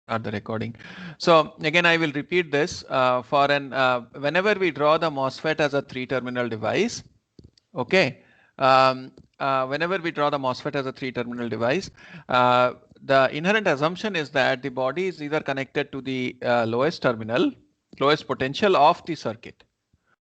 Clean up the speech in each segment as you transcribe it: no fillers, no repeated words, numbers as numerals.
Start the recording. So again, I will repeat this for an whenever we draw the MOSFET as a three-terminal device. Okay. Whenever we draw the MOSFET as a three-terminal device, the inherent assumption is that the body is either connected to the lowest terminal, lowest potential of the circuit,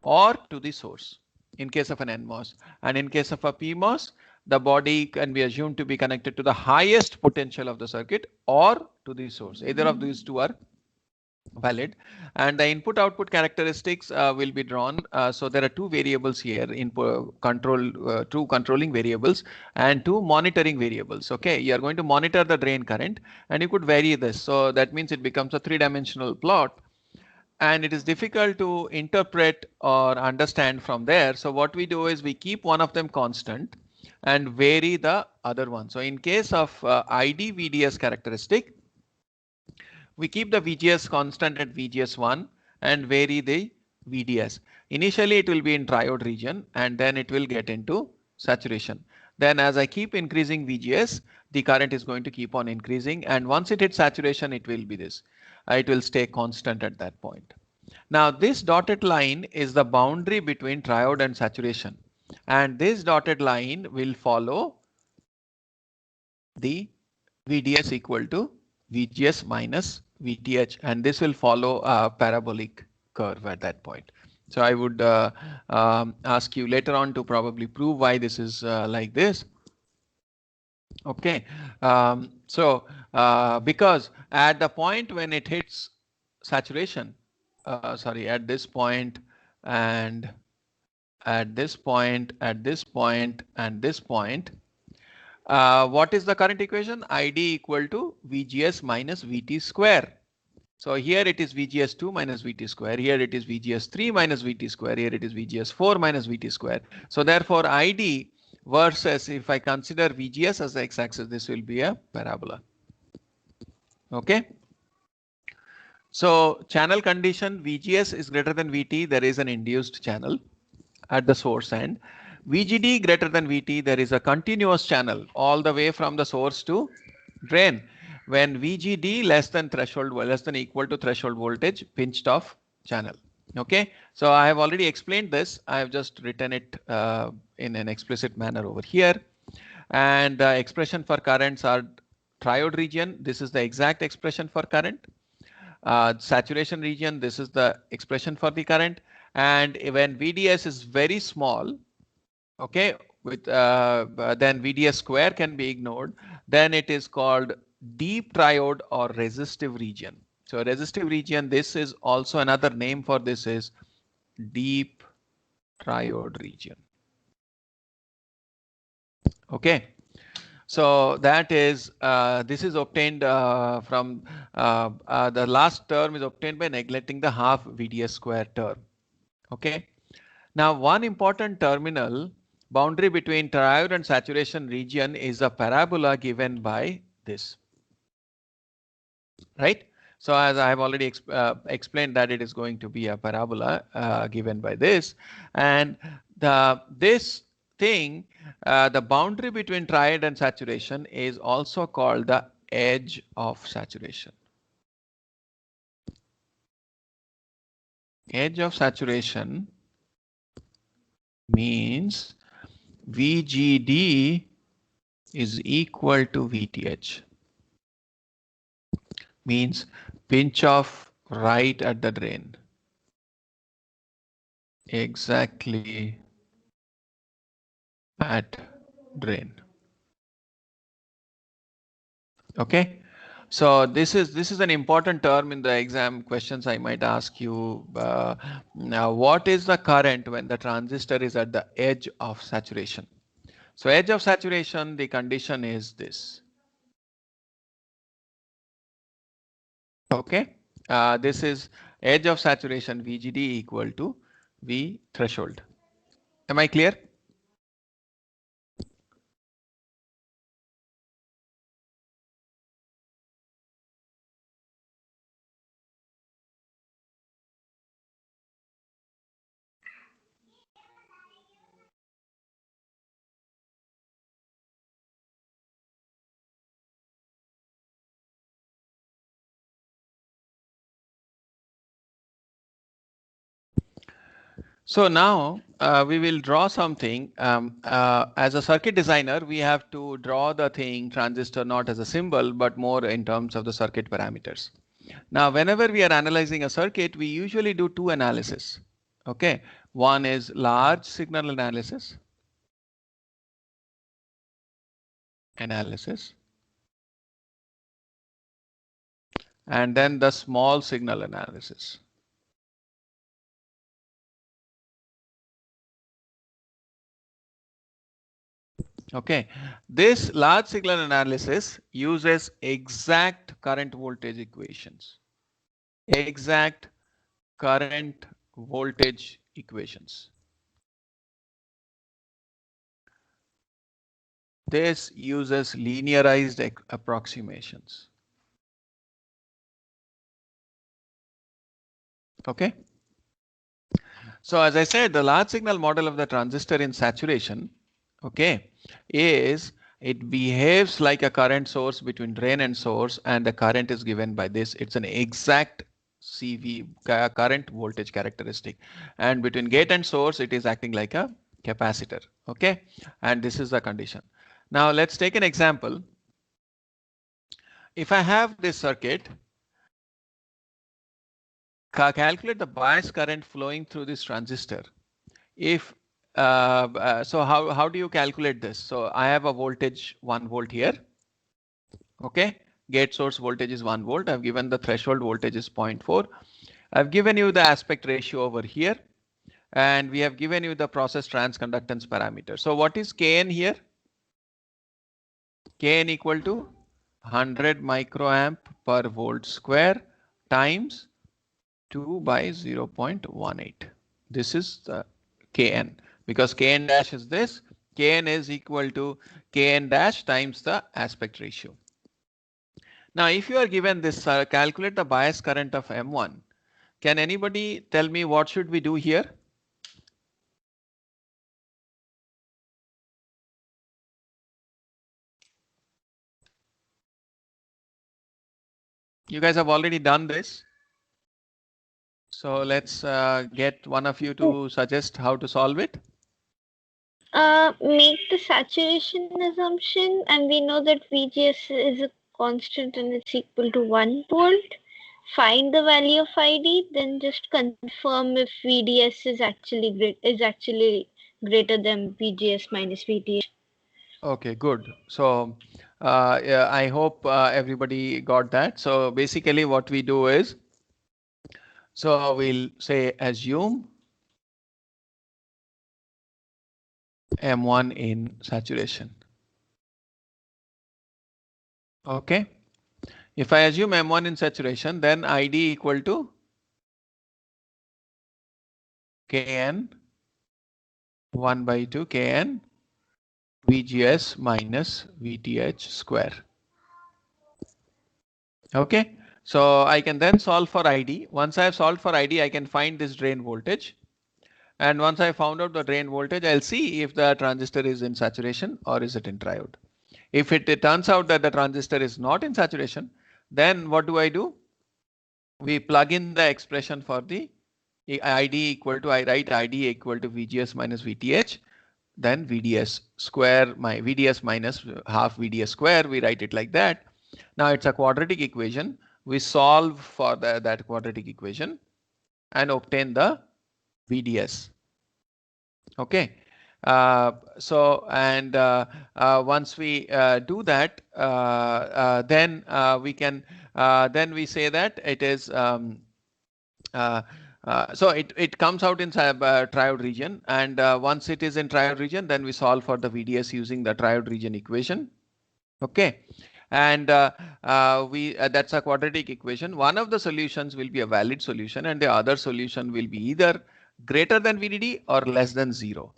or to the source in case of an NMOS. And in case of a PMOS, the body can be assumed to be connected to the highest potential of the circuit or to the source. Either of these two are valid, and the input output characteristics will be drawn. So there are two variables here, input control, two controlling variables and two monitoring variables. Okay, you are going to monitor the drain current and you could vary this. So that means it becomes a three-dimensional plot and it is difficult to interpret or understand from there. So what we do is we keep one of them constant and vary the other one. So in case of ID VDS characteristic, we keep the VGS constant at VGS1 and vary the VDS. Initially it will be in triode region and then it will get into saturation. Then as I keep increasing VGS, the current is going to keep on increasing, and once it hits saturation, it will be this. It will stay constant at that point. Now this dotted line is the boundary between triode and saturation, and this dotted line will follow the VDS equal to VGS minus VTH, and this will follow a parabolic curve at that point. So I would ask you later on to probably prove why this is like this. Okay, because at the point when it hits saturation, sorry, at this point and at this point, at this point, and this point, what is the current equation? ID equal to VGS minus VT square. So here it is VGS2 minus VT square. Here it is VGS3 minus VT square. Here it is VGS4 minus VT square. So therefore ID versus, if I consider VGS as the x-axis, this will be a parabola. Okay. So channel condition VGS is greater than VT, there is an induced channel at the source end. VGD greater than VT, there is a continuous channel all the way from the source to drain. When VGD less than threshold, less than equal to threshold voltage, pinched off channel. Okay, so I have already explained this. I have just written it in an explicit manner over here. And the expression for currents are triode region. This is the exact expression for current. Saturation region, this is the expression for the current. And when VDS is very small, okay, with then VDS square can be ignored, then it is called deep triode or resistive region. So resistive region, this is also another name for this is deep triode region. Okay. So that is this is obtained from the last term is obtained by neglecting the half VDS square term. Okay. Now one important terminal boundary between triode and saturation region is a parabola given by this. Right. So as I have already explained that it is going to be a parabola given by this, and this thing, the boundary between triode and saturation is also called the edge of saturation. Edge of saturation means VGD is equal to VTH. Means pinch off right at the drain. Exactly at drain. Okay. So this is an important term in the exam questions. I might ask you now, what is the current when the transistor is at the edge of saturation? So edge of saturation, the condition is this. Okay. This is edge of saturation VGD equal to V threshold. Am I clear? So now we will draw something. As a circuit designer, we have to draw the thing transistor not as a symbol, but more in terms of the circuit parameters. Now, whenever we are analyzing a circuit, we usually do two analysis. Okay, one is large signal analysis, and then the small signal analysis. Okay, this large signal analysis uses exact current voltage equations. Exact current voltage equations. This uses linearized approximations. Okay. So as I said, the large signal model of the transistor in saturation, okay, is it behaves like a current source between drain and source, and the current is given by this. It's an exact CV current voltage characteristic, and between gate and source, it is acting like a capacitor. Okay, and this is the condition. Now let's take an example. If I have this circuit, calculate the bias current flowing through this transistor. If so how do you calculate this? So I have a voltage 1 volt here. Okay, gate source voltage is 1 volt. I've given the threshold voltage is 0.4. I've given you the aspect ratio over here, and we have given you the process transconductance parameter. So what is Kn here? Kn equal to 100 microamp per volt square times 2 by 0.18. This is the Kn, because Kn dash is this. Kn is equal to Kn dash times the aspect ratio. Now, if you are given this, calculate the bias current of M1. Can anybody tell me what should we do here? You guys have already done this. So let's get one of you to suggest how to solve it. Make the saturation assumption, and we know that VGS is a constant and it's equal to 1 volt. Find the value of ID, then just confirm if VDS is actually greater than VGS minus VT. Okay, good. So yeah, I hope everybody got that. So basically what we do is, so we'll say assume M1 in saturation. Okay. If I assume M1 in saturation, then ID equal to Kn 1 by 2 Kn VGS minus VTH square. Okay. So I can then solve for ID. Once I have solved for ID, I can find this drain voltage. And once I found out the drain voltage, I'll see if the transistor is in saturation or is it in triode. If it turns out that the transistor is not in saturation, then what do? We plug in the expression for the ID equal to, I write ID equal to VGS minus VTH, then VDS square, my VDS minus half VDS square, we write it like that. Now it's a quadratic equation. We solve for that quadratic equation and obtain the VDS. Okay. So and once we do that, then we can then we say that it is so it comes out in triode region, and once it is in triode region, then we solve for the VDS using the triode region equation. Okay, and that's a quadratic equation. One of the solutions will be a valid solution, and the other solution will be either greater than VDD or less than 0,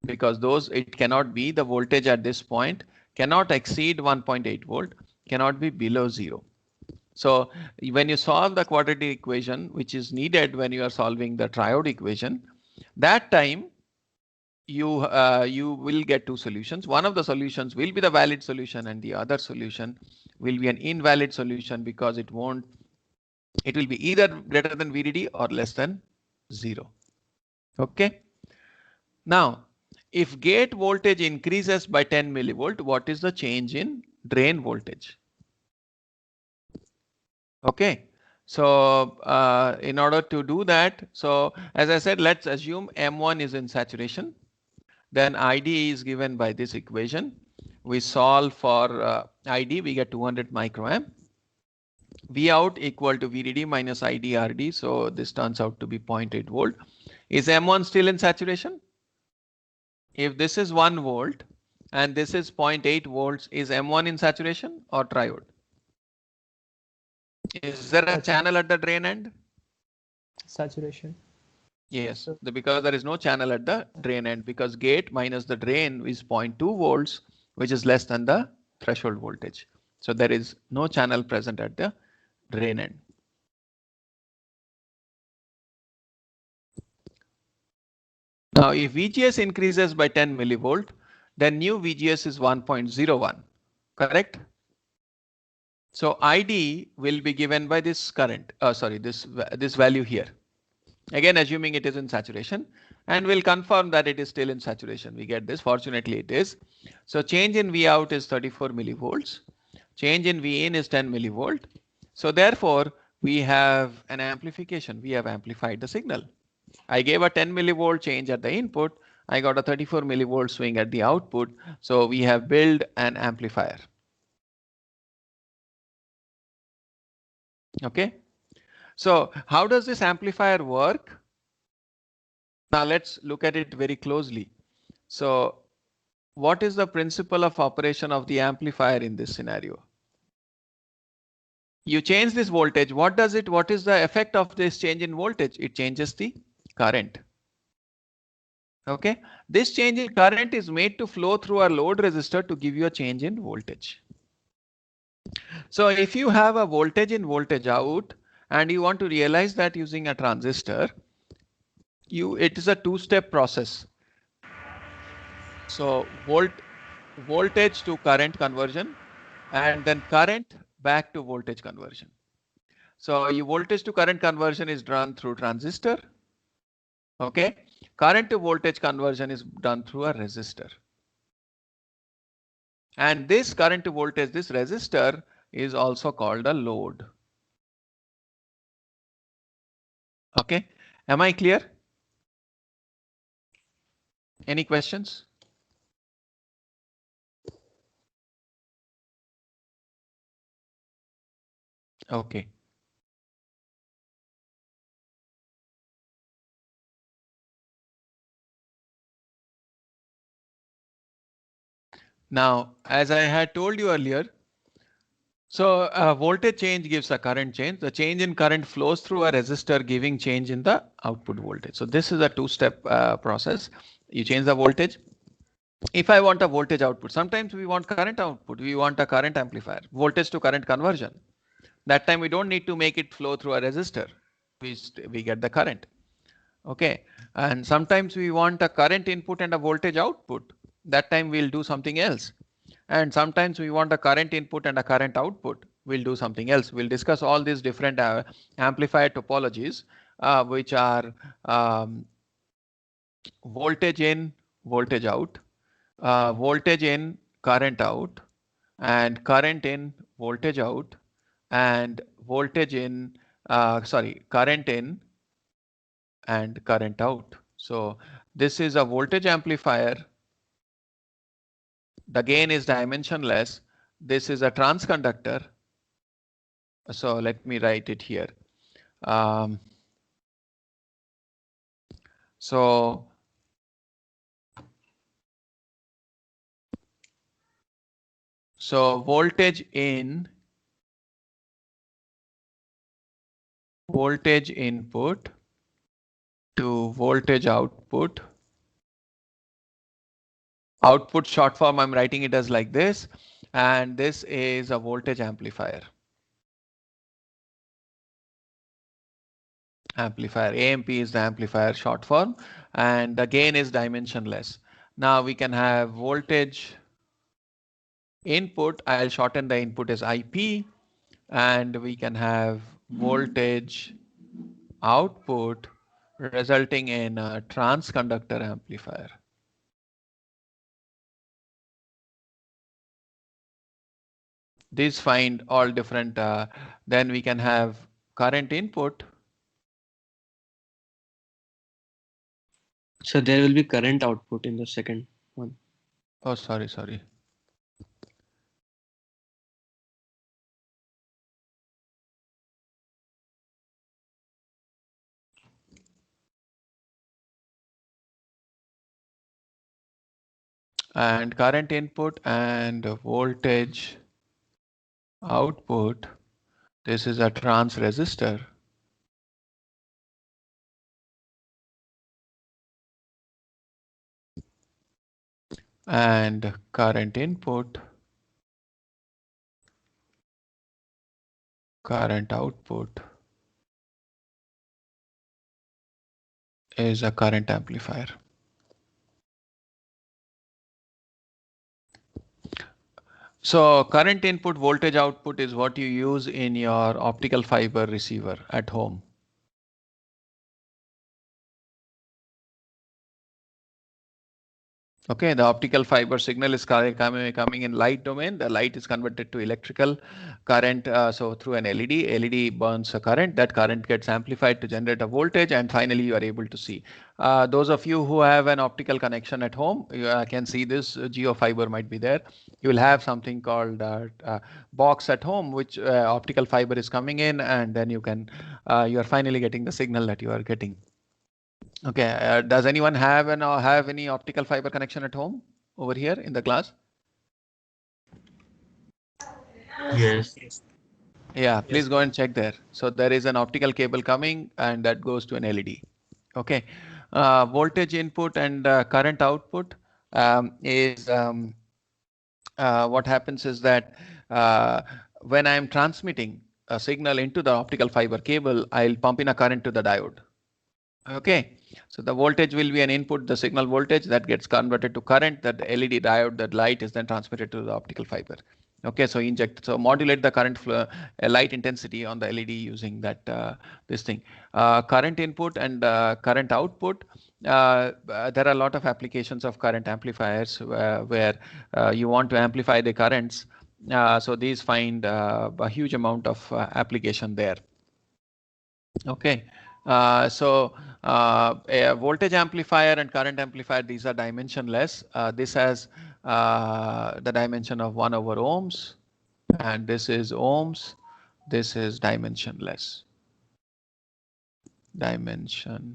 because those it cannot be, the voltage at this point cannot exceed 1.8 volt, cannot be below 0. So when you solve the quadratic equation, which is needed when you are solving the triode equation, that time you will get two solutions. One of the solutions will be the valid solution, and the other solution will be an invalid solution, because it will be either greater than VDD or less than 0. Okay. Now, if gate voltage increases by 10 millivolt, what is the change in drain voltage? Okay. So in order to do that, so as I said, let's assume M1 is in saturation. Then ID is given by this equation. We solve for ID, we get 200 microamp. V out equal to VDD minus IDRD. So this turns out to be 0.8 volt. Is M1 still in saturation? If this is 1 volt and this is 0.8 volts, is M1 in saturation or triode? Is there a channel at the drain end? Saturation. Yes, because there is no channel at the drain end, because gate minus the drain is 0.2 volts, which is less than the threshold voltage. So there is no channel present at the drain end. Now, if VGS increases by 10 millivolt, then new VGS is 1.01, correct? So ID will be given by this current, this value here. Again, assuming it is in saturation, and we'll confirm that it is still in saturation. We get this, fortunately it is. So change in V out is 34 millivolts. Change in V in is 10 millivolt. So therefore, we have an amplification. We have amplified the signal. I gave a 10 millivolt change at the input. I got a 34 millivolt swing at the output. So we have built an amplifier. Okay. So how does this amplifier work? Now let's look at it very closely. So what is the principle of operation of the amplifier in this scenario? You change this voltage. What does it? What is the effect of this change in voltage? It changes the current. Okay. This change in current is made to flow through a load resistor to give you a change in voltage. So if you have a voltage in voltage out and you want to realize that using a transistor, it is a two-step process. So voltage to current conversion, and then current back to voltage conversion. So your voltage to current conversion is done through transistor. Okay. Current to voltage conversion is done through a resistor. And this current to voltage, this resistor is also called a load. Okay. Am I clear? Any questions? Okay. Now, as I had told you earlier, so voltage change gives a current change. The change in current flows through a resistor, giving change in the output voltage. So this is a two-step process. You change the voltage. If I want a voltage output, sometimes we want current output. We want a current amplifier, voltage to current conversion. That time we don't need to make it flow through a resistor. We get the current. Okay. And sometimes we want a current input and a voltage output. That time we'll do something else. And sometimes we want a current input and a current output. We'll do something else. We'll discuss all these different amplifier topologies, which are voltage in, voltage out, voltage in, current out, and current in, voltage out, and voltage in, current in and current out. So this is a voltage amplifier. The gain is dimensionless. This is a transconductor. So let me write it here. So voltage in, voltage input to voltage output. Output short form, I'm writing it as like this. And this is a voltage amplifier. Amplifier, AMP is the amplifier short form, and the gain is dimensionless. Now we can have voltage input. I'll shorten the input as IP, and we can have voltage output, resulting in a transconductor amplifier. These find all different, then we can have current input. So there will be current output in the second one. Oh, sorry. And current input and voltage output. This is a trans resistor. And current input, current output is a current amplifier. So current input, voltage output is what you use in your optical fiber receiver at home. Okay, the optical fiber signal is coming in light domain. The light is converted to electrical current. So through an LED, LED burns a current. That current gets amplified to generate a voltage, and finally you are able to see. Those of you who have an optical connection at home, you can see this geo fiber might be there. You will have something called box at home, which optical fiber is coming in, and then you can you are finally getting the signal that you are getting. Okay, does anyone have any optical fiber connection at home over here in the class? Yes. Yeah, please go and check there. So there is an optical cable coming and that goes to an LED. Okay, voltage input and current output is what happens is that when I'm transmitting a signal into the optical fiber cable, I'll pump in a current to the diode. Okay, so the voltage will be an input, the signal voltage that gets converted to current, that LED diode, that light is then transmitted to the optical fiber. Okay, so modulate the current flow, light intensity on the LED using that this thing. Current input and current output. There are a lot of applications of current amplifiers where you want to amplify the currents. So these find a huge amount of application there. Okay. A voltage amplifier and current amplifier, these are dimensionless. This has the dimension of 1 over ohms, and this is ohms. This is dimensionless. Dimensionless.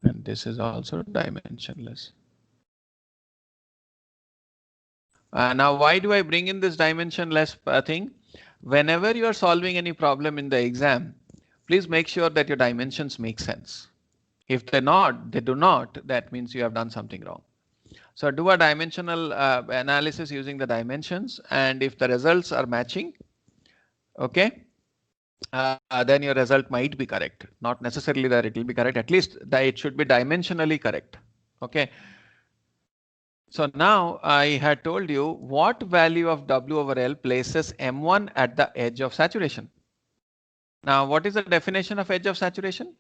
And this is also dimensionless. Now, why do I bring in this dimensionless thing? Whenever you are solving any problem in the exam, please make sure that your dimensions make sense. If they do not, that means you have done something wrong. So do a dimensional analysis using the dimensions, and if the results are matching, okay, then your result might be correct. Not necessarily that it will be correct, at least that it should be dimensionally correct. Okay. So now I had told you what value of W over L places M1 at the edge of saturation. Now, what is the definition of edge of saturation?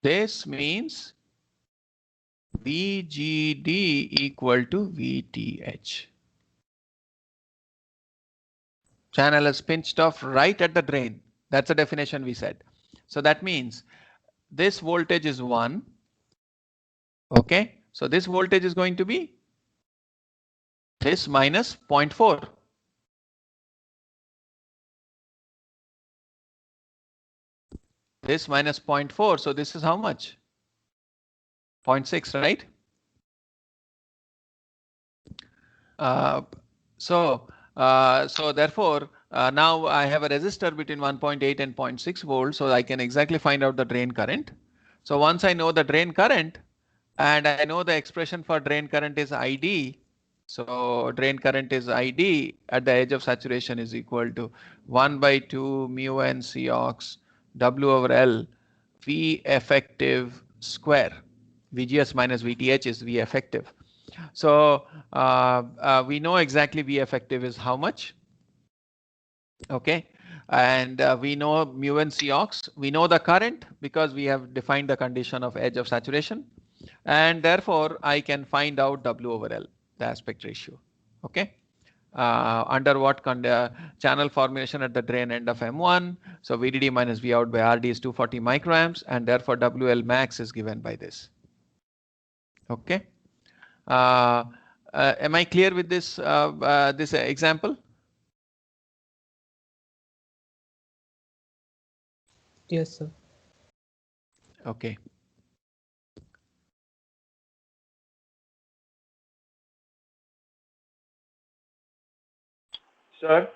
This means VGD equal to VTH. Channel is pinched off right at the drain. That's the definition we said. So that means this voltage is 1. Okay. So this voltage is going to be this minus 0.4. This minus 0.4. So this is how much? 0.6, right? So therefore, now I have a resistor between 1.8 and 0.6 volts, so I can exactly find out the drain current. So once I know the drain current and I know the expression for drain current is ID, so drain current is ID at the edge of saturation is equal to 1/2 mu n Cox W over L V effective square. VGS minus VTH is V effective. So we know exactly V effective is how much. Okay. And we know mu and Cox. We know the current because we have defined the condition of edge of saturation. And therefore, I can find out W over L, the aspect ratio. Okay. Under what channel formulation at the drain end of M1. So VDD minus V out by RD is 240 microamps, and therefore WL max is given by this. Okay. Am I clear with this this example? Yes, sir. Okay. Sir,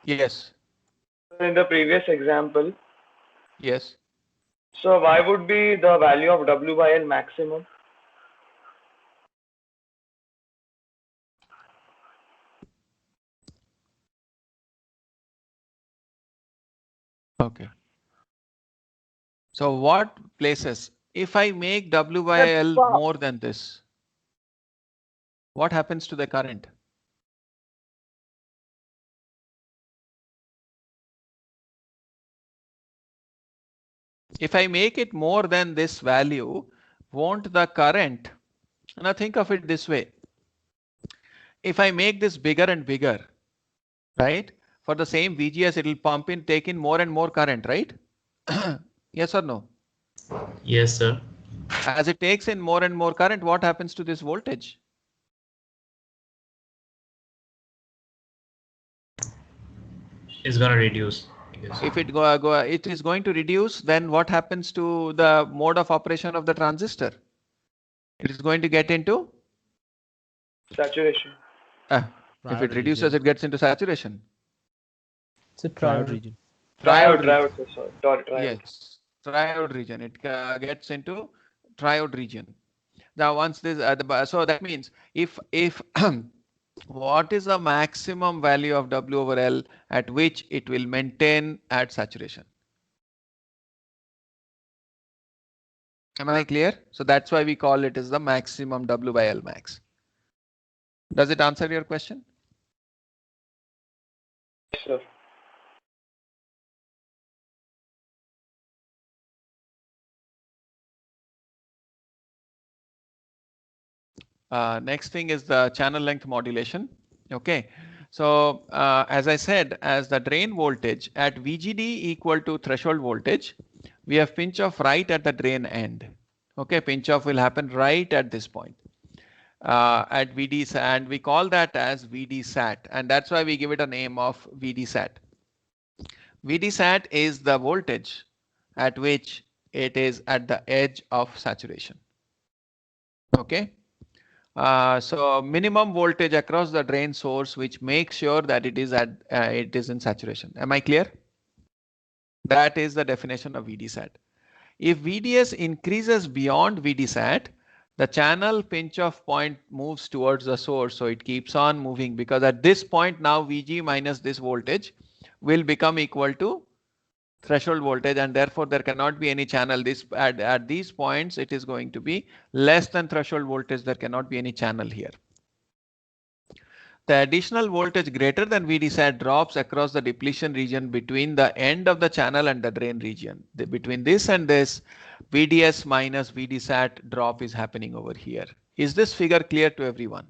Yes. in the previous example, Yes. so why would be the value of W by L maximum? Okay. So what places, if I make W by L more than this, what happens to the current? If I make it more than this value, won't the current, now think of it this way. If I make this bigger and bigger, right? For the same VGS, it will pump in, take in more and more current, right? Yes or no? Yes, sir. As it takes in more and more current, what happens to this voltage? It's gonna reduce. Yes. If it it is going to reduce, then what happens to the mode of operation of the transistor? It is going to get into Saturation. if it reduces, it gets into saturation. It's a triode region. Triode, sir, sorry. Triode. Yes, triode region. It gets into triode region. Now, once this, so that means if what is the maximum value of W over L at which it will maintain at saturation? Am I clear? So that's why we call it as the maximum W by L max. Does it answer your question? Yes, sir. Next thing is the channel length modulation. Okay. So as I said, as the drain voltage at VGD equal to threshold voltage, we have pinch off right at the drain end. Okay, pinch off will happen right at this point at VD, and we call that as VD sat, and that's why we give it a name of VD sat. VD sat is the voltage at which it is at the edge of saturation. Okay. So minimum voltage across the drain source, which makes sure that it is at it is in saturation. Am I clear? That is the definition of VDSAT. If VDS increases beyond VDSAT, the channel pinch off point moves towards the source, so it keeps on moving, because at this point now VG minus this voltage will become equal to threshold voltage, and therefore there cannot be any channel. This at these points it is going to be less than threshold voltage. There cannot be any channel here. The additional voltage greater than VDSAT drops across the depletion region between the end of the channel and the drain region. Between this and this, VDS minus VDSAT drop is happening over here. Is this figure clear to everyone?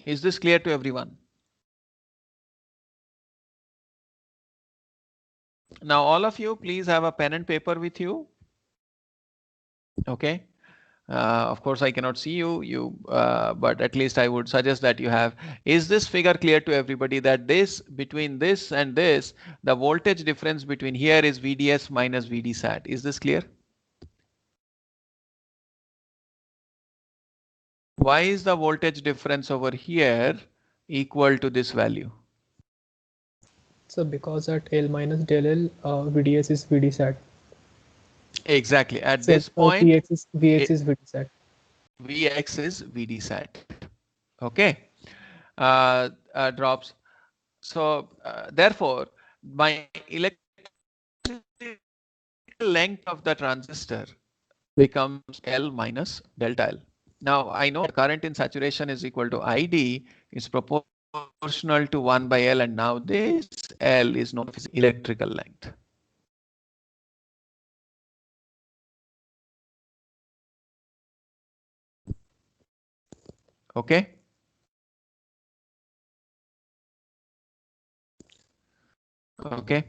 Is this clear to everyone? Now all of you please have a pen and paper with you. Okay. Of course, I cannot see you, but at least I would suggest that you have. Is this figure clear to everybody that this between this and this, the voltage difference between here is VDS minus VDSAT? Is this clear? Why is the voltage difference over here equal to this value? So because at L minus del L, VDS is VDSAT. Exactly. At So this point, VX is VDSAT. Vx is VDSAT. Okay. Drops. So therefore, my electrical length of the transistor becomes L minus delta L. Now I know current in saturation is equal to ID is proportional to 1 by L, and now this L is known as electrical length. Okay. Okay.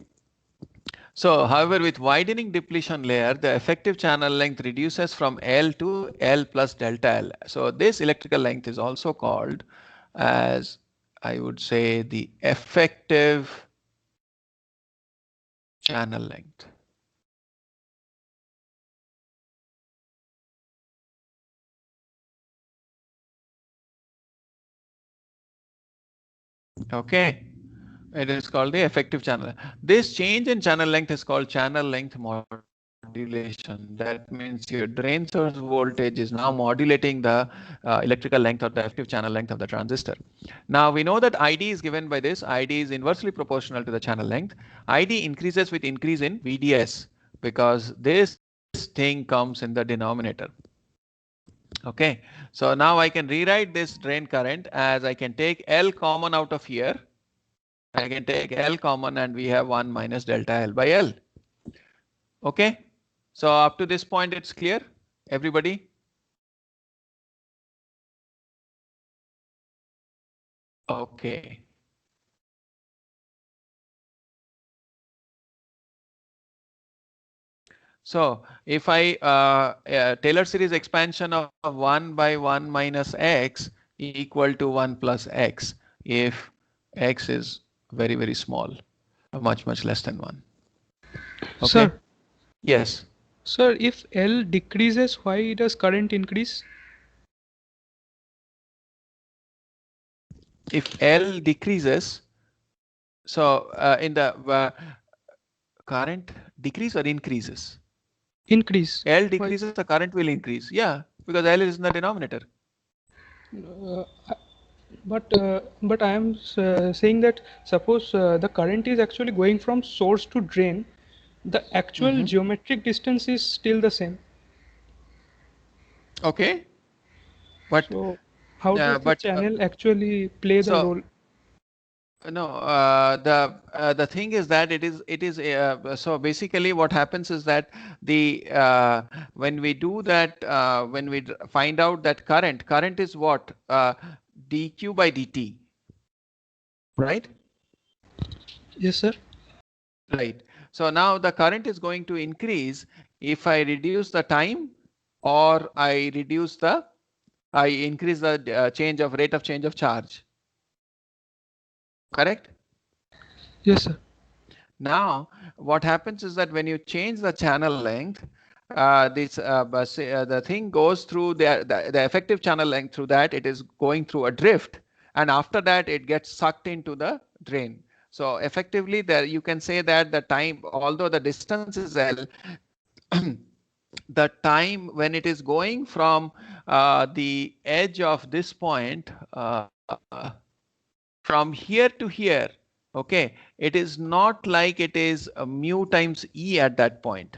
So, however, with widening depletion layer, the effective channel length reduces from L to L plus delta L. So this electrical length is also called as, I would say, the effective channel length. Okay. It is called the effective channel. This change in channel length is called channel length modulation. That means your drain source voltage is now modulating the electrical length or the effective channel length of the transistor. Now we know that ID is given by this. ID is inversely proportional to the channel length. ID increases with increase in VDS because this thing comes in the denominator. Okay, so now I can rewrite this drain current as I can take L common out of here. I can take L common and we have 1 minus delta L by L. Okay, so up to this point it's clear, everybody? Okay. So if I Taylor series expansion of 1 by 1 minus x equal to 1 plus x if x is very, very small, much less than 1. Okay. Sir. Yes. Sir, if L decreases, why does current increase? If L decreases, so in the current decrease or increases? Increase. L decreases, the current will increase. Yeah, because L is in the denominator. But I am saying that suppose the current is actually going from source to drain, the actual geometric distance is still the same. Okay. But so how does the channel actually play the role? No, the thing is that it is so basically what happens is that the when we do that when we find out that current is what dq by dt, right? Yes, sir. Right. So now the current is going to increase if I reduce the time or I increase the rate of change of charge. Correct? Yes, sir. Now, what happens is that when you change the channel length, the thing goes through the effective channel length through that it is going through a drift, and after that it gets sucked into the drain. So effectively, there you can say that the time, although the distance is L, the time when it is going from the edge of this point from here to here, okay, it is not like it is mu times E at that point.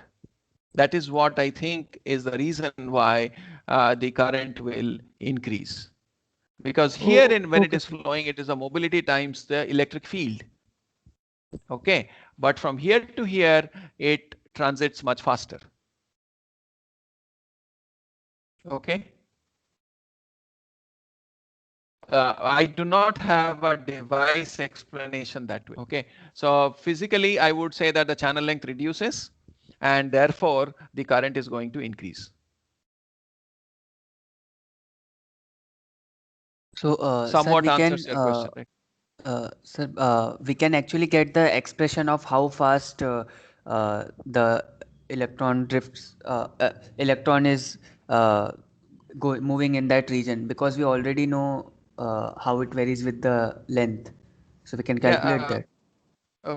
That is what I think is the reason why the current will increase. Because here when it is flowing, it is a mobility times the electric field. Okay, but from here to here, it transits much faster. Okay. I do not have a device explanation that way. Okay, so physically, I would say that the channel length reduces and therefore the current is going to increase. So somewhat sir, answers your question, right? Sir, we can actually get the expression of how fast the electron drifts, electron is moving in that region, because we already know how it varies with the length, so we can calculate that.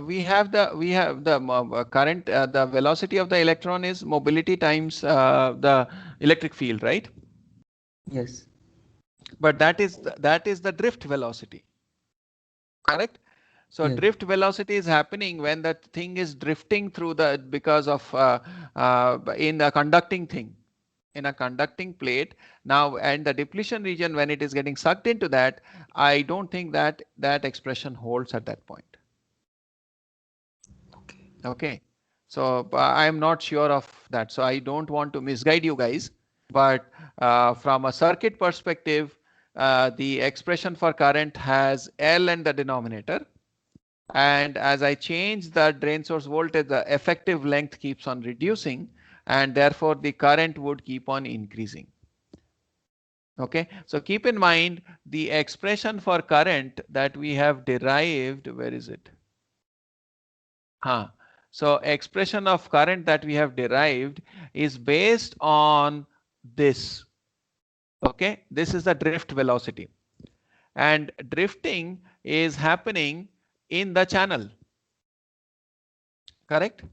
We have the current, the velocity of the electron is mobility times the electric field, right? Yes. But that is the drift velocity, correct? So yes. Drift velocity is happening when that thing is drifting through because of in the conducting thing. in a conducting plate. Now, and the depletion region, when it is getting sucked into that, I don't think that that expression holds at that point. Okay. So I'm not sure of that. So I don't want to misguide you guys, but from a circuit perspective, the expression for current has L in the denominator. And as I change the drain source voltage, the effective length keeps on reducing, and therefore the current would keep on increasing. Okay, so keep in mind the expression for current that we have derived, where is it? So expression of current that we have derived is based on this. Okay, this is the drift velocity, and drifting is happening in the channel. Correct?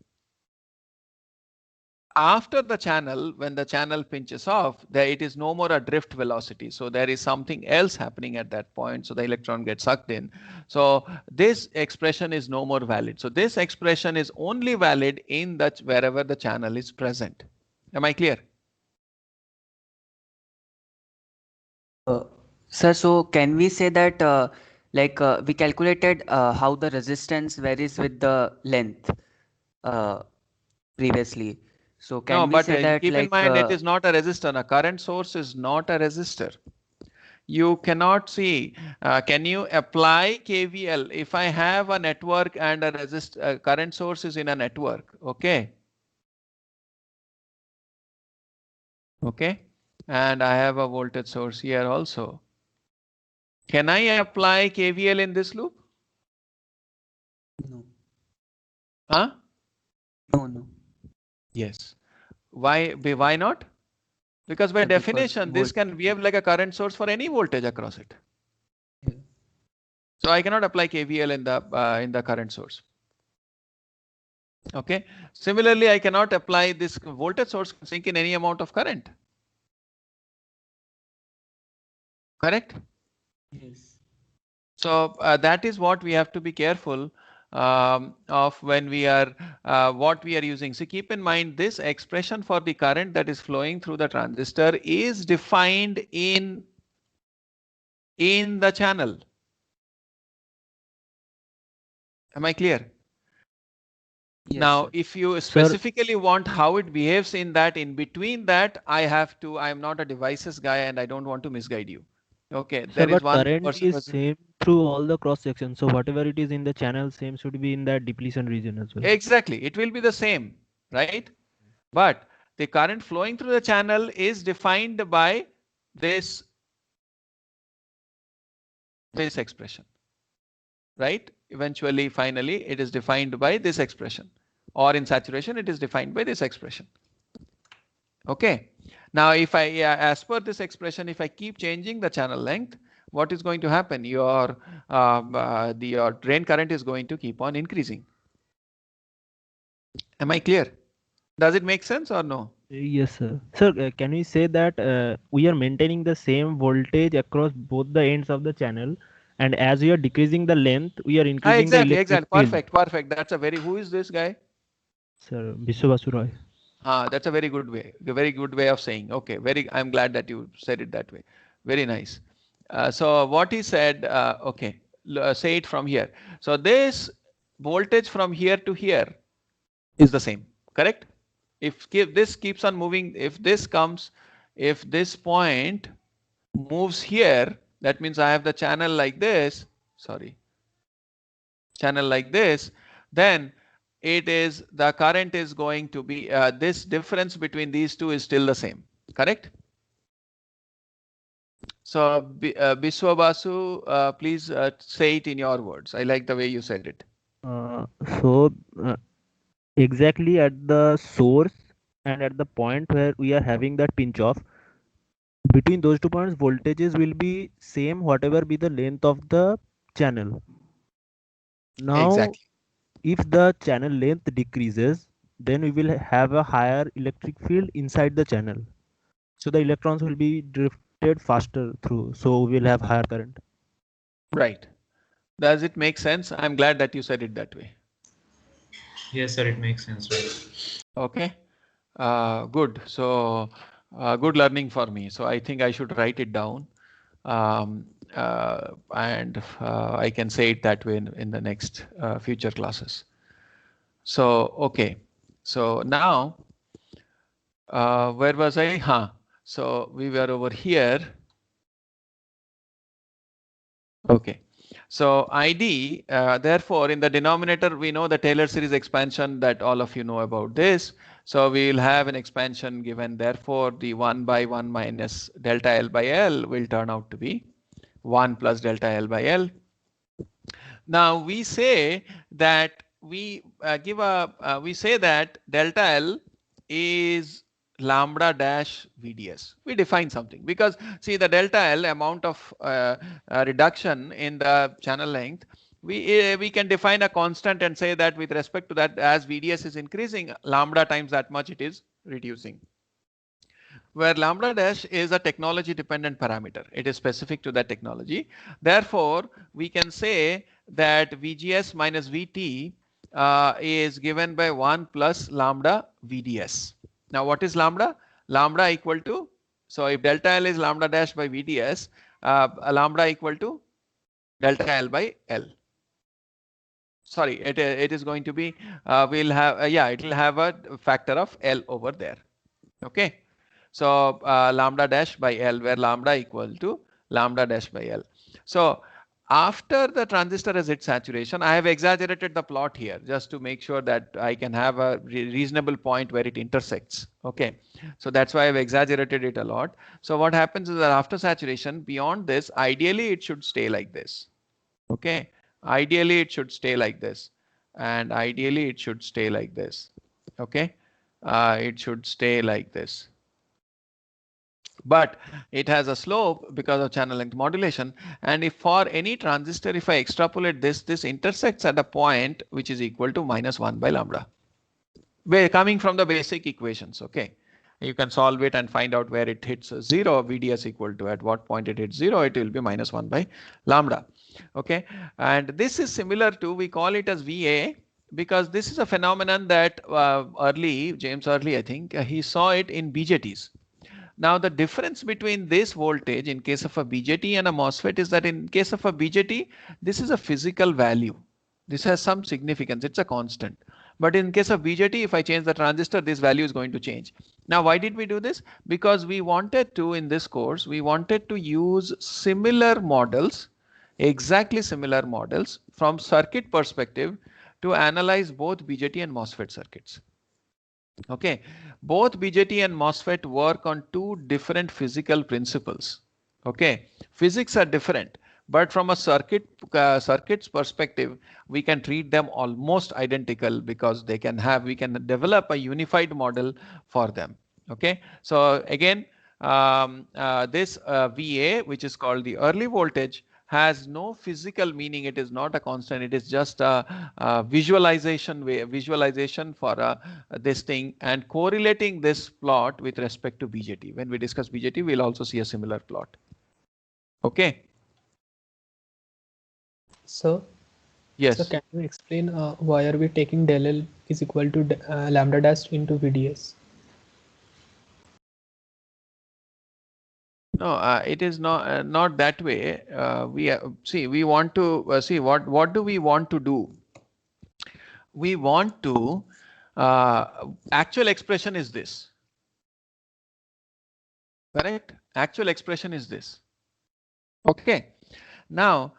After the channel, when the channel pinches off, there it is no more a drift velocity. So there is something else happening at that point. So the electron gets sucked in. So this expression is no more valid. So this expression is only valid in that wherever the channel is present. Am I clear? Sir, so can we say that we calculated how the resistance varies with the length previously? So can No, we but say that keep in mind it is not a resistor. A current source is not a resistor. You cannot see. Can you apply KVL? If I have a network and a current source is in a network, okay? Okay, and I have a voltage source here also. Can I apply KVL in this loop? No. Huh? No. Yes. Why not? Because by definition, this can behave like a current source for any voltage across it. Yeah. So I cannot apply KVL in the current source. Okay. Similarly, I cannot apply this voltage source sink in any amount of current. Correct? Yes. So that is what we have to be careful of when we are what we are using. So keep in mind this expression for the current that is flowing through the transistor is defined in the channel. Am I clear? Yes, now, sir. if you specifically want how it behaves in that, in between that, I'm not a devices guy and I don't want to misguide you. Okay, Sir, there is but one current person. is same through all the cross sections. So whatever it is in the channel, same should be in that depletion region as well. Exactly, it will be the same, right? But the current flowing through the channel is defined by this expression, right? Eventually, finally, it is defined by this expression, or in saturation, it is defined by this expression. Okay. Now, if I, as per this expression, if I keep changing the channel length, what is going to happen? Your drain current is going to keep on increasing. Am I clear? Does it make sense or no? Yes, sir. Sir, can we say that we are maintaining the same voltage across both the ends of the channel, and as we are decreasing the length, we are increasing the electric field? Perfect. That's a very, who is this guy? Sir, Vishwabasu Roy. That's a very good way of saying. Okay, I'm glad that you said it that way. Very nice. So what he said, okay, say it from here. So this voltage from here to here is the same, correct? If this keeps on moving, if this point moves here, that means I have the channel like this, then the current is going to be, this difference between these two is still the same, correct? So Biswabasu, please say it in your words. I like the way you said it. Exactly at the source and at the point where we are having that pinch off, between those 2 points, voltages will be same whatever be the length of the channel. Now, exactly. If the channel length decreases, then we will have a higher electric field inside the channel. So the electrons will be drifted faster through. So we will have higher current. Right. Does it make sense? I'm glad that you said it that way. Yes, sir, it makes sense, right? Okay. Good. So good learning for me. So I think I should write it down. And I can say it that way in the next future classes. So, okay. So now, where was I? So we were over here. Okay. So ID, therefore, in the denominator, we know the Taylor series expansion that all of you know about this. So we will have an expansion given. Therefore, the 1 by 1 minus delta L by L will turn out to be 1 plus delta L by L. Now we say that we say that delta L is lambda dash VDS. We define something because see the delta L amount of reduction in the channel length. We can define a constant and say that with respect to that, as VDS is increasing, lambda times that much it is reducing. Where lambda dash is a technology dependent parameter. It is specific to that technology. Therefore, we can say that VGS minus VT is given by 1 plus lambda VDS. Now, what is lambda? Lambda equal to, so if delta L is lambda dash by VDS, lambda equal to delta L by L. Sorry, it is going to be, we'll have, yeah, it will have a factor of L over there. Okay. So lambda dash by L, where lambda equal to lambda dash by L. So after the transistor has hit saturation, I have exaggerated the plot here just to make sure that I can have a reasonable point where it intersects. Okay, so that's why I've exaggerated it a lot. So what happens is that after saturation, beyond this, ideally it should stay like this. Okay, ideally it should stay like this, and ideally it should stay like this. Okay, it should stay like this. But it has a slope because of channel length modulation. And if for any transistor, if I extrapolate this, this intersects at a point which is equal to minus 1 by lambda. We're coming from the basic equations. Okay, you can solve it and find out where it hits 0. VDS equal to at what point it hits 0, it will be minus 1 by lambda. Okay, and this is similar to, we call it as VA, because this is a phenomenon that James Early, I think, he saw it in BJTs. Now the difference between this voltage in case of a BJT and a MOSFET is that in case of a BJT, this is a physical value. This has some significance. It's a constant. But in case of BJT, if I change the transistor, this value is going to change. Now, why did we do this? Because we wanted to, in this course, we wanted to use similar models, exactly similar models from circuit perspective to analyze both BJT and MOSFET circuits. Okay, both BJT and MOSFET work on two different physical principles. Okay, physics are different, but from a circuit's perspective, we can treat them almost identical because we can develop a unified model for them. Okay, so again, this VA, which is called the early voltage, has no physical meaning. It is not a constant. It is just a visualization for this thing, and correlating this plot with respect to BJT. When we discuss BJT, we'll also see a similar plot. Okay. So, yes. So can you explain why are we taking del L is equal to lambda dash into VDS? No, it is not that way. We want to see what do we want to do? We want to actual expression is this. Correct? Actual expression is this. Okay. Now,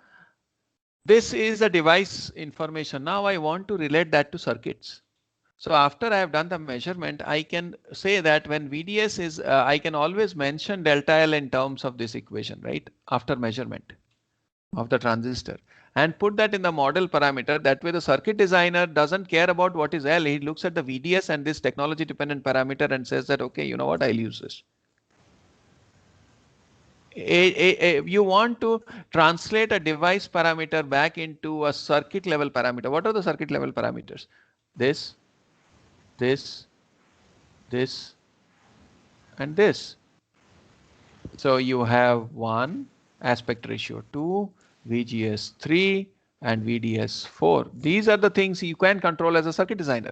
this is a device information. Now I want to relate that to circuits. So after I have done the measurement, I can say that when VDS is, I can always mention delta L in terms of this equation, right? After measurement of the transistor, and put that in the model parameter. That way the circuit designer doesn't care about what is L. He looks at the VDS and this technology dependent parameter and says that, okay, you know what, I'll use this. You want to translate a device parameter back into a circuit level parameter. What are the circuit level parameters? This, and this. So you have 1, aspect ratio 2, VGS 3, and VDS 4. These are the things you can control as a circuit designer.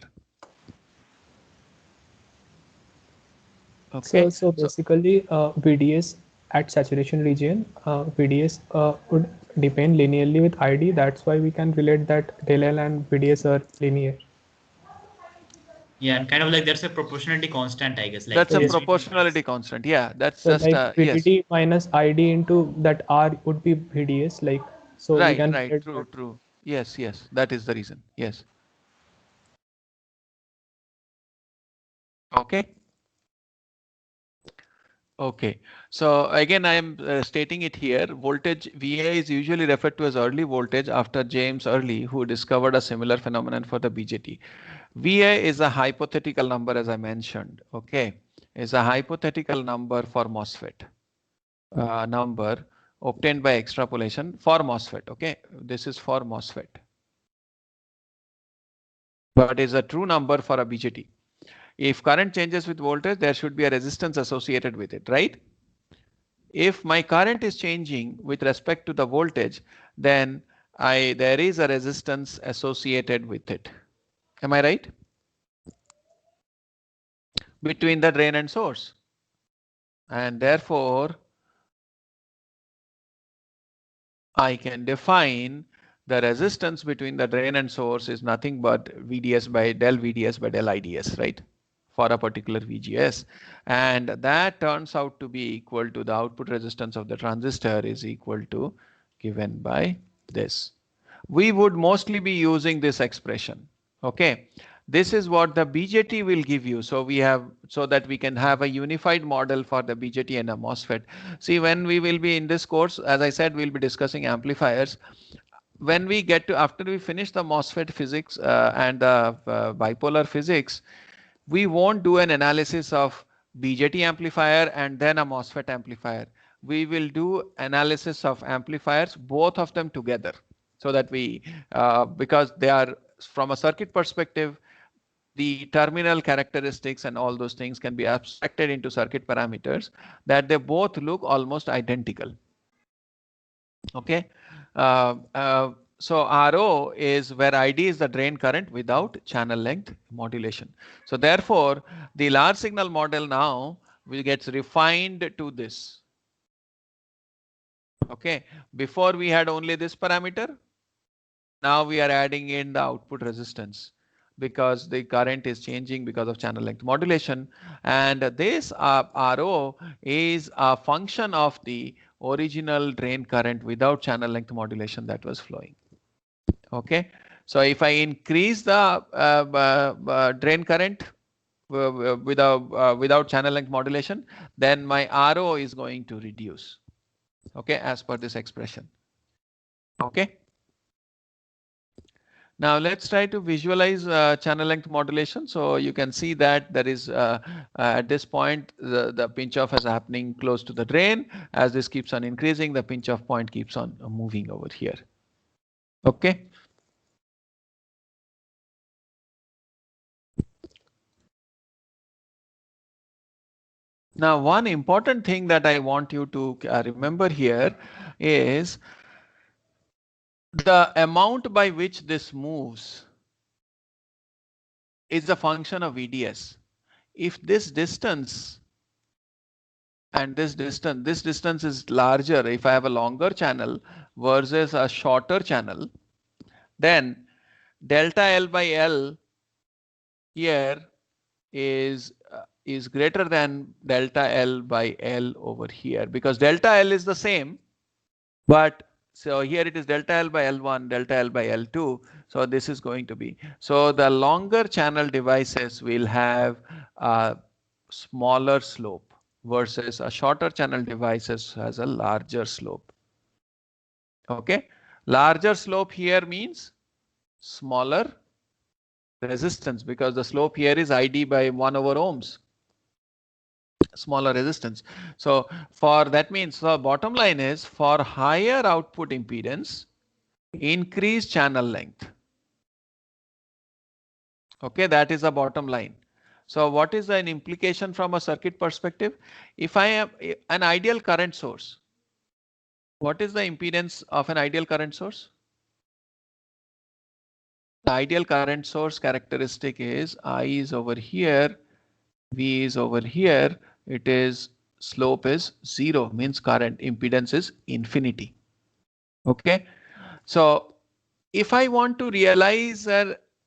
Okay. So basically, VDS at saturation region, VDS would depend linearly with ID. That's why we can relate that del L and VDS are linear. Yeah, and kind of like that's a proportionality constant, I guess. Like That's a yes. proportionality constant. Yeah, that's So just like yes. VDD minus ID into that R would be VDS. Like so we Right, can right. relate True, that. true. Yes, yes. That is the reason. Yes. Okay. Okay. So again, I am stating it here. Voltage VA is usually referred to as early voltage after James Early, who discovered a similar phenomenon for the BJT. VA is a hypothetical number, as I mentioned. Okay, is a hypothetical number for MOSFET. Number obtained by extrapolation for MOSFET. Okay, this is for MOSFET, but is a true number for a BJT. If current changes with voltage, there should be a resistance associated with it, right? If my current is changing with respect to the voltage, then there is a resistance associated with it. Am I right? Between the drain and source. And therefore, I can define the resistance between the drain and source is nothing but VDS by del VDS by del IDS, right? For a particular VGS. And that turns out to be equal to the output resistance of the transistor is equal to given by this. We would mostly be using this expression. Okay. This is what the BJT will give you. So we have, so that we can have a unified model for the BJT and a MOSFET. See, when we will be in this course, as I said, we'll be discussing amplifiers. When we get to, after we finish the MOSFET physics and the bipolar physics, we won't do an analysis of BJT amplifier and then a MOSFET amplifier. We will do analysis of amplifiers, both of them together, so that we, because they are from a circuit perspective, the terminal characteristics and all those things can be abstracted into circuit parameters that they both look almost identical. Okay. So RO is where ID is the drain current without channel length modulation. So therefore, the large signal model now will get refined to this. Okay. Before we had only this parameter. Now we are adding in the output resistance because the current is changing because of channel length modulation. And this RO is a function of the original drain current without channel length modulation that was flowing. Okay. So if I increase the drain current without channel length modulation, then my RO is going to reduce. Okay. As per this expression. Okay. Now let's try to visualize channel length modulation. So you can see that there is at this point the pinch off is happening close to the drain. As this keeps on increasing, the pinch off point keeps on moving over here. Okay. Now one important thing that I want you to remember here is the amount by which this moves is a function of VDS. If this distance and this distance is larger, if I have a longer channel versus a shorter channel, then delta L by L here is greater than delta L by L over here, because delta L is the same, but so here it is delta L by L1, delta L by L2. So this is going to be, so the longer channel devices will have a smaller slope versus a shorter channel devices has a larger slope. Okay. Larger slope here means smaller resistance, because the slope here is ID by 1 over ohms. Smaller resistance. So for that means the bottom line is for higher output impedance, increase channel length. Okay, that is the bottom line. So what is an implication from a circuit perspective? If I have an ideal current source, what is the impedance of an ideal current source? The ideal current source characteristic is I is over here, V is over here, it is slope is 0, means current impedance is infinity. Okay, so if I want to realize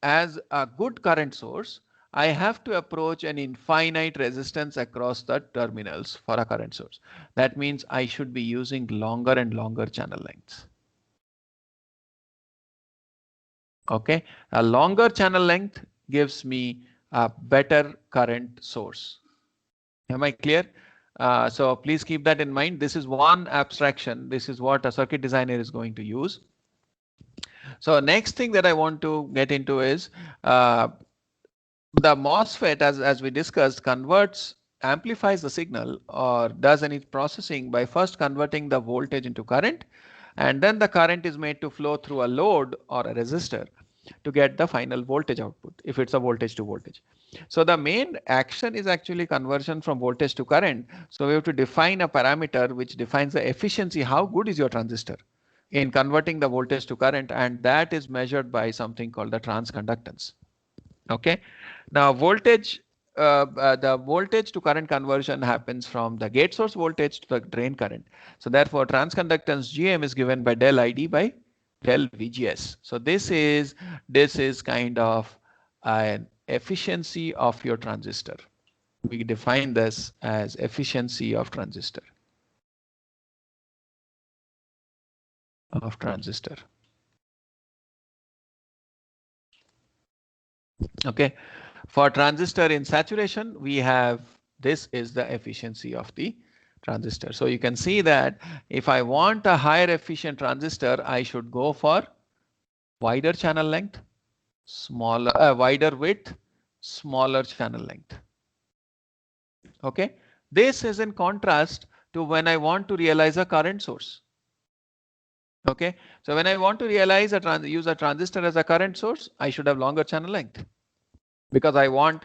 as a good current source, I have to approach an infinite resistance across the terminals for a current source. That means I should be using longer and longer channel lengths. Okay, a longer channel length gives me a better current source. Am I clear? So please keep that in mind. This is one abstraction. This is what a circuit designer is going to use. So next thing that I want to get into is the MOSFET, as we discussed, amplifies the signal or does any processing by first converting the voltage into current, and then the current is made to flow through a load or a resistor to get the final voltage output if it's a voltage to voltage. So the main action is actually conversion from voltage to current. So we have to define a parameter which defines the efficiency, how good is your transistor in converting the voltage to current, and that is measured by something called the transconductance. Okay, now the voltage to current conversion happens from the gate source voltage to the drain current. So therefore transconductance GM is given by del ID by del VGS. So this is kind of an efficiency of your transistor. We define this as efficiency of transistor. Okay, for transistor in saturation, we have this is the efficiency of the transistor. So you can see that if I want a higher efficient transistor, I should go for wider channel length, wider width, smaller channel length. Okay, this is in contrast to when I want to realize a current source. Okay, so when I want to realize use a transistor as a current source, I should have longer channel length because I want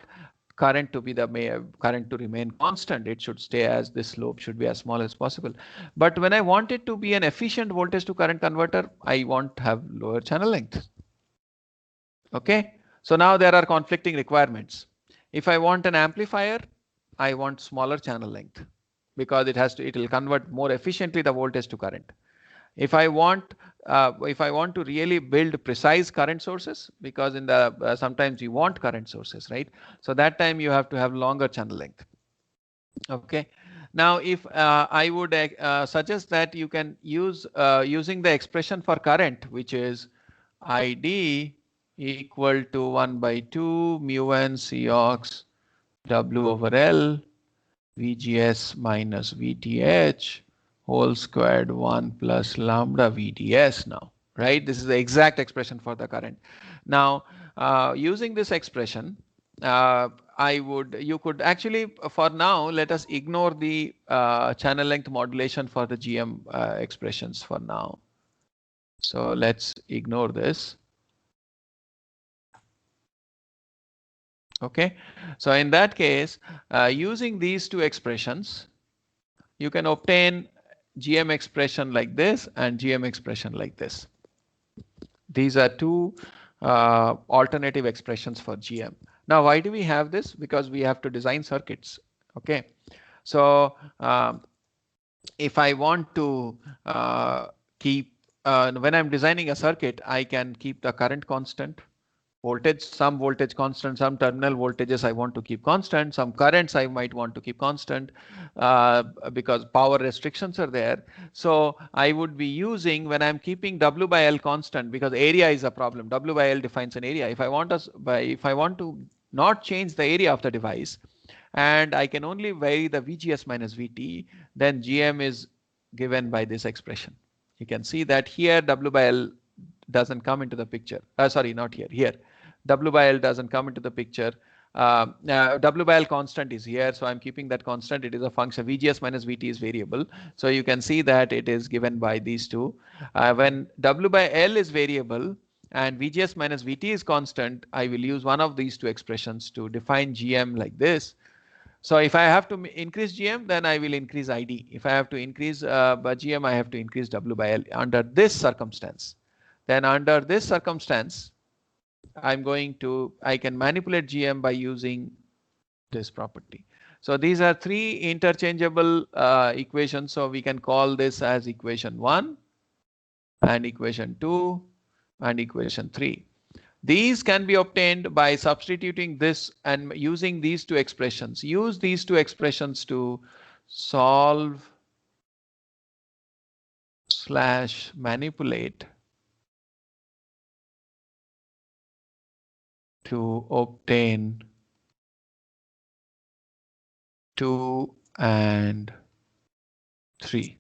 current to be current to remain constant. It should stay as this slope should be as small as possible. But when I want it to be an efficient voltage to current converter, I want to have lower channel length. Okay, so now there are conflicting requirements. If I want an amplifier, I want smaller channel length because it will convert more efficiently the voltage to current. If I want to really build precise current sources, because in the sometimes you want current sources, right? So that time you have to have longer channel length. Okay. Now, if I would suggest that you can use using the expression for current, which is ID equal to 1/2 mu n Cox W over L VGS minus VTH whole squared 1 plus lambda VDS now, right? This is the exact expression for the current. Now, using this expression, you could actually, for now, let us ignore the channel length modulation for the GM expressions for now. So let's ignore this. Okay, so in that case, using these two expressions, you can obtain GM expression like this and GM expression like this. These are two alternative expressions for GM. Now, why do we have this? Because we have to design circuits. Okay, so if I want to keep, when I'm designing a circuit, I can keep the current constant, some voltage constant, some terminal voltages I want to keep constant, some currents I might want to keep constant because power restrictions are there. So I would be using, when I'm keeping W by L constant, because area is a problem. W by L defines an area. If I want to not change the area of the device, and I can only vary the VGS minus VT, then GM is given by this expression. You can see that here W by L doesn't come into the picture. Sorry, not here. Here, W by L doesn't come into the picture. W by L constant is here, so I'm keeping that constant. It is a function. VGS minus VT is variable, so you can see that it is given by these two. When W by L is variable and VGS minus VT is constant, I will use one of these two expressions to define GM like this. So if I have to increase GM, then I will increase ID. If I have to increase GM, I have to increase W by L under this circumstance. Then under this circumstance, I can manipulate GM by using this property. So these are three interchangeable equations. So we can call this as equation 1 and equation 2 and equation 3. These can be obtained by substituting this and using these two expressions. Use these two expressions to solve / manipulate to obtain 2 and 3.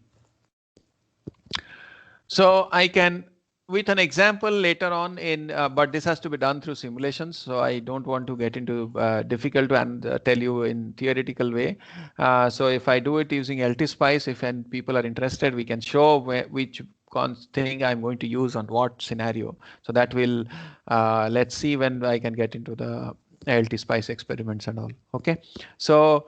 So I can, with an example later on in, but this has to be done through simulations. So I don't want to get into difficult and tell you in theoretical way. So if I do it using LTSpice, if people are interested, we can show which thing I'm going to use on what scenario. So that will, let's see when I can get into the LTSpice experiments and all. Okay. So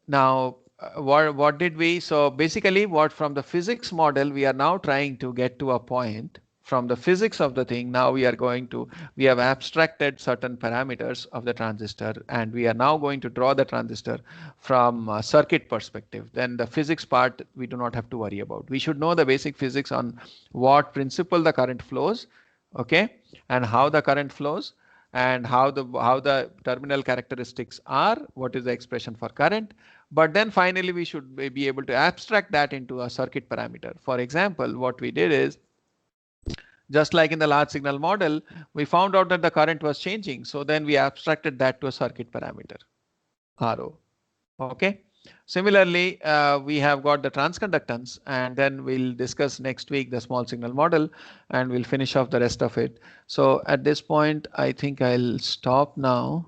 now what did we, so basically what from the physics model, we are now trying to get to a point from the physics of the thing. Now we have abstracted certain parameters of the transistor, and we are now going to draw the transistor from a circuit perspective. Then the physics part, we do not have to worry about. We should know the basic physics on what principle the current flows, okay, and how the current flows, and how the terminal characteristics are, what is the expression for current. But then finally we should be able to abstract that into a circuit parameter. For example, what we did is, just like in the large signal model, we found out that the current was changing. So then we abstracted that to a circuit parameter, RO. Okay. Similarly, we have got the transconductance, and then we'll discuss next week the small signal model, and we'll finish off the rest of it. So at this point, I think I'll stop now.